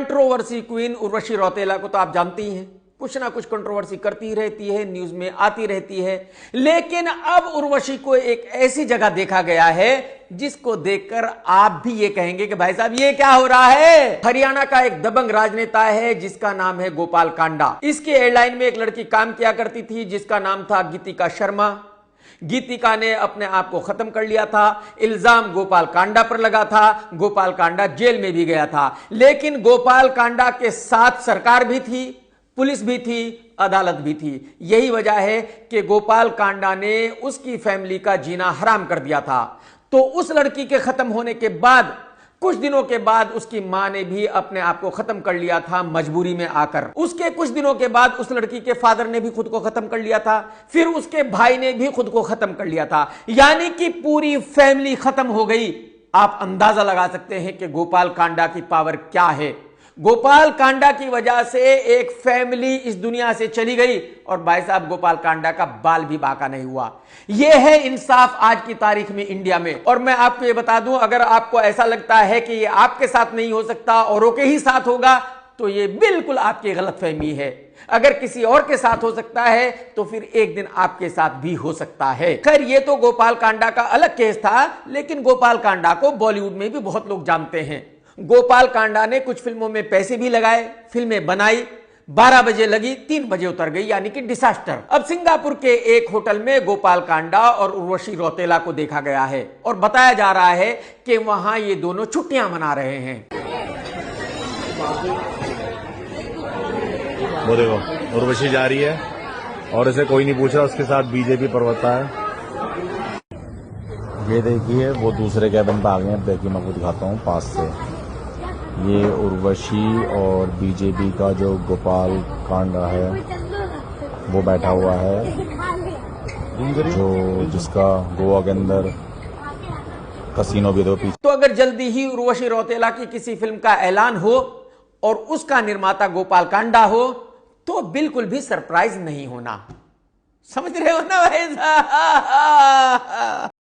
Controversy queen Urvashi Rautela को तो आप जानती ही हैं, कुछ ना कुछ कंट्रोवर्सी करती रहती है, न्यूज में आती रहती है। लेकिन अब उर्वशी को एक ऐसी जगह देखा गया है जिसको देखकर आप भी ये कहेंगे कि भाई साहब ये क्या हो रहा है। हरियाणा का एक दबंग राजनेता है जिसका नाम है गोपाल कांडा। इसके एयरलाइन में एक लड़की काम किया करती थी जिसका नाम था गीतिका शर्मा। गीतिका ने अपने आप को खत्म कर लिया था। इल्जाम गोपाल कांडा पर लगा था। गोपाल कांडा जेल में भी गया था। लेकिन गोपाल कांडा के साथ सरकार भी थी, पुलिस भी थी, अदालत भी थी। यही वजह है कि गोपाल कांडा ने उसकी फैमिली का जीना हराम कर दिया था। तो उस लड़की के खत्म होने के बाद कुछ दिनों के बाद उसकी मां ने भी अपने आप को खत्म कर लिया था, मजबूरी में आकर। उसके कुछ दिनों के बाद उस लड़की के फादर ने भी खुद को खत्म कर लिया था। फिर उसके भाई ने भी खुद को खत्म कर लिया था। यानी कि पूरी फैमिली खत्म हो गई। आप अंदाजा लगा सकते हैं कि गोपाल कांडा की पावर क्या है। गोपाल कांडा की वजह से एक फैमिली इस दुनिया से चली गई और भाई साहब गोपाल कांडा का बाल भी बाका नहीं हुआ। यह है इंसाफ आज की तारीख में इंडिया में। और मैं आपको यह बता दूं, अगर आपको ऐसा लगता है कि यह आपके साथ नहीं हो सकता औरों के ही साथ होगा तो यह बिल्कुल आपकी गलतफहमी है। अगर किसी और के साथ हो सकता है तो फिर एक दिन आपके साथ भी हो सकता है। खैर ये तो गोपाल कांडा का अलग केस था, लेकिन गोपाल कांडा को बॉलीवुड में भी बहुत लोग जानते हैं। गोपाल कांडा ने कुछ फिल्मों में पैसे भी लगाए, फिल्में बनाई, 12 बजे लगी, 3 बजे उतर गई, यानी कि डिसास्टर। अब सिंगापुर के एक होटल में गोपाल कांडा और उर्वशी रौतेला को देखा गया है और बताया जा रहा है कि वहां ये दोनों छुट्टियां मना रहे हैं। वो देखो उर्वशी जा रही है और इसे कोई नहीं पूछ रहा, उसके साथ बीजेपी प्रवक्ता है। ये देखिए वो दूसरे कैबिन पे आ गए हैं। देखिए मैं आपको दिखाता हूँ पास से। ये उर्वशी और बीजेपी का जो गोपाल कांडा है वो बैठा हुआ है, जो जिसका गोवा के अंदर कसिनो भी दो पीछे। तो अगर जल्दी ही उर्वशी रौतेला की किसी फिल्म का ऐलान हो और उसका निर्माता गोपाल कांडा हो तो बिल्कुल भी सरप्राइज नहीं होना। समझ रहे हो ना भाई साहब?